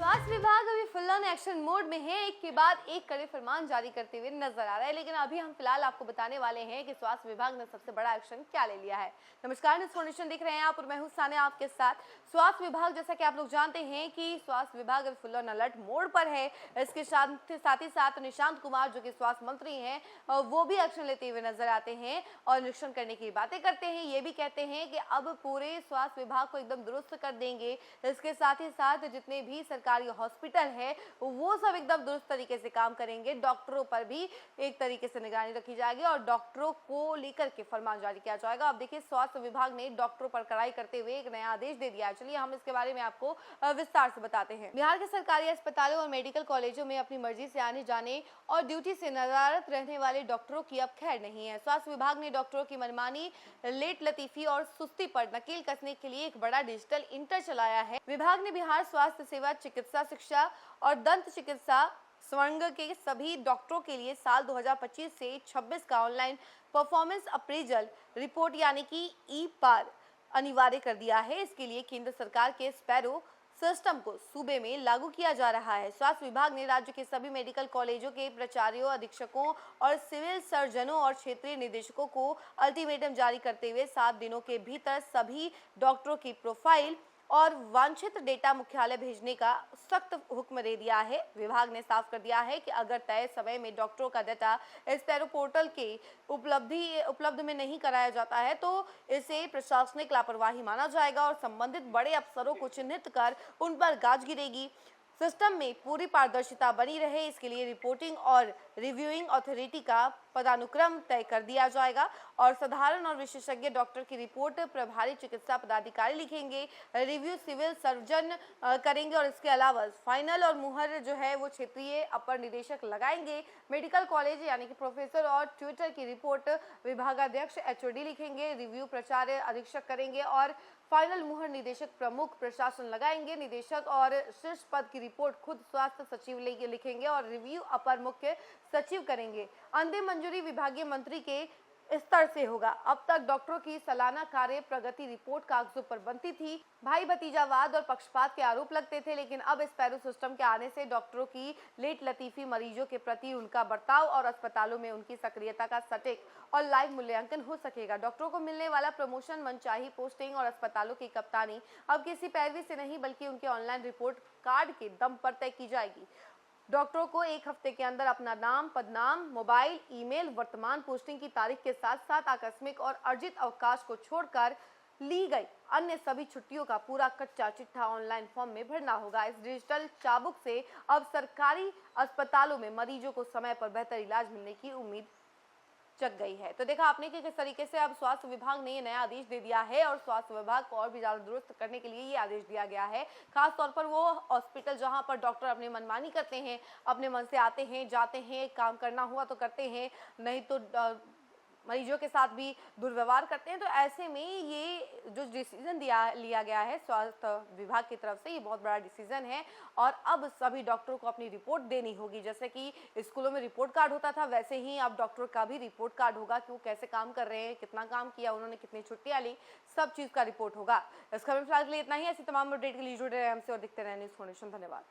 स्वास्थ्य विभाग अभी फुल ऑन एक्शन मोड में है। एक के बाद एक कड़े फरमान जारी करते हुए नजर आ रहा है, लेकिन अभी हम फिलहाल आपको बताने वाले हैं कि स्वास्थ्य विभाग ने सबसे बड़ा एक्शन क्या ले लिया है। नमस्कार, न्यूज़ फाउंडेशन देख रहे हैं आप और मैं हूं सानिया आपके साथ। स्वास्थ्य विभाग, जैसा कि आप लोग जानते हैं कि स्वास्थ्य विभाग अभी फुल ऑन अलर्ट मोड पर है। इसके साथ ही साथ निशांत कुमार, जो कि स्वास्थ्य मंत्री हैं, वो भी एक्शन लेते हुए नजर आते हैं और निरीक्षण करने की बातें करते हैं। ये भी कहते हैं कि अब पूरे स्वास्थ्य विभाग को एकदम दुरुस्त कर देंगे। इसके साथ ही साथ जितने भी सरकारी हॉस्पिटल है वो सब एकदम दुरुस्त तरीके से काम करेंगे। डॉक्टरों पर भी एक तरीके से निगरानी रखी जाएगी और डॉक्टरों को लेकर के फरमान जारी किया जाएगा। अब देखिए, स्वास्थ्य विभाग ने डॉक्टरों पर कड़ाई करते हुए एक नया आदेश दे दिया है। चलिए हम इसके बारे में आपको विस्तार से बताते हैं। बिहार के सरकारी अस्पतालों और मेडिकल कॉलेजों में अपनी मर्जी से आने जाने और ड्यूटी से नदारत रहने वाले डॉक्टरों की अब खैर नहीं है। स्वास्थ्य विभाग ने डॉक्टरों की मनमानी, लेट लतीफी और सुस्ती पर नकेल कसने के लिए एक बड़ा डिजिटल इंटर चलाया है। विभाग ने बिहार स्वास्थ्य सेवा, चिकित्सा शिक्षा और दंत चिकित्सा संवर्ग के सभी डॉक्टरों के लिए साल 2025 से 26 का ऑनलाइन परफॉर्मेंस अप्रेजल रिपोर्ट यानी कि ई-पार अनिवार्य कर दिया है। इसके लिए केंद्र सरकार के स्पैरो सिस्टम को सूबे में लागू किया जा रहा है। स्वास्थ्य विभाग ने राज्य के सभी मेडिकल कॉलेजों के प्राचार्यों, अधीक्षकों और सिविल सर्जनों और क्षेत्रीय निदेशकों को अल्टीमेटम जारी करते हुए 7 दिनों के भीतर सभी डॉक्टरों की प्रोफाइल और वांछित डेटा मुख्यालय भेजने का सख्त हुक्म दे दिया है। विभाग ने साफ कर दिया है कि अगर तय समय में डॉक्टरों का डेटा स्पैरो पोर्टल के उपलब्ध में नहीं कराया जाता है तो इसे प्रशासनिक लापरवाही माना जाएगा और संबंधित बड़े अफसरों को चिन्हित कर उन पर गाज गिरेगी। सिस्टम में पूरी पारदर्शिता बनी रहे, इसके लिए रिपोर्टिंग और रिव्यूइंग अथॉरिटी का पदानुक्रम तय कर दिया जाएगा और साधारण और विशेषज्ञ डॉक्टर की रिपोर्ट प्रभारी चिकित्सा पदाधिकारी लिखेंगे, रिव्यू सिविल सर्जन करेंगे और इसके अलावा फाइनल और मुहर जो है वो क्षेत्रीय अपर निदेशक लगाएंगे। मेडिकल कॉलेज यानी कि प्रोफेसर और ट्यूटर की रिपोर्ट विभागाध्यक्ष एचओडी लिखेंगे, रिव्यू प्राचार्य अधीक्षक करेंगे और फाइनल मुहर निदेशक प्रमुख प्रशासन लगाएंगे। निदेशक और शीर्ष पद की रिपोर्ट खुद स्वास्थ्य सचिव लिखेंगे और रिव्यू अपर मुख्य सचिव करेंगे। अंतिम मंजूरी विभागीय मंत्री के स्तर से होगा। अब तक डॉक्टरों की सालाना कार्य प्रगति रिपोर्ट कागजों पर बनती थी। भाई भतीजावाद और पक्षपात के आरोप लगते थे, लेकिन अब स्पैरो सिस्टम के आने से डॉक्टरों की लेट लतीफी, मरीजों के प्रति उनका बर्ताव और अस्पतालों में उनकी सक्रियता का सटीक और लाइव मूल्यांकन हो सकेगा। डॉक्टरों को मिलने वाला प्रमोशन, मनचाही पोस्टिंग और अस्पतालों की कप्तानी अब किसी पैरवी से नहीं बल्कि उनके ऑनलाइन रिपोर्ट कार्ड के दम पर तय की जाएगी। डॉक्टरों को 1 हफ्ते के अंदर अपना नाम, पदनाम, मोबाइल, ईमेल, वर्तमान पोस्टिंग की तारीख के साथ साथ आकस्मिक और अर्जित अवकाश को छोड़कर ली गई अन्य सभी छुट्टियों का पूरा कच्चा चिट्ठा ऑनलाइन फॉर्म में भरना होगा। इस डिजिटल चाबुक से अब सरकारी अस्पतालों में मरीजों को समय पर बेहतर इलाज मिलने की उम्मीद जग गई है। तो देखा आपने कि किस तरीके से अब स्वास्थ्य विभाग ने ये नया आदेश दे दिया है और स्वास्थ्य विभाग को और भी ज्यादा दुरुस्त करने के लिए ये आदेश दिया गया है। खास तौर पर वो हॉस्पिटल जहां पर डॉक्टर अपनी मनमानी करते हैं, अपने मन से आते हैं, जाते हैं, काम करना हुआ तो करते हैं, नहीं तो मरीजों के साथ भी दुर्व्यवहार करते हैं। तो ऐसे में ये जो डिसीजन लिया गया है स्वास्थ्य विभाग की तरफ से, ये बहुत बड़ा डिसीजन है और अब सभी डॉक्टरों को अपनी रिपोर्ट देनी होगी। जैसे कि स्कूलों में रिपोर्ट कार्ड होता था, वैसे ही अब डॉक्टर का भी रिपोर्ट कार्ड होगा कि वो कैसे काम कर रहे हैं, कितना काम किया उन्होंने, कितनी छुट्टियां ली, सब चीज़ का रिपोर्ट होगा। इस खबर फिलहाल के लिए इतना ही। ऐसी तमाम अपडेट के लिए जुड़े रहे हमसे और दिखते रहे न्यूज़ फाउंडेशन। धन्यवाद।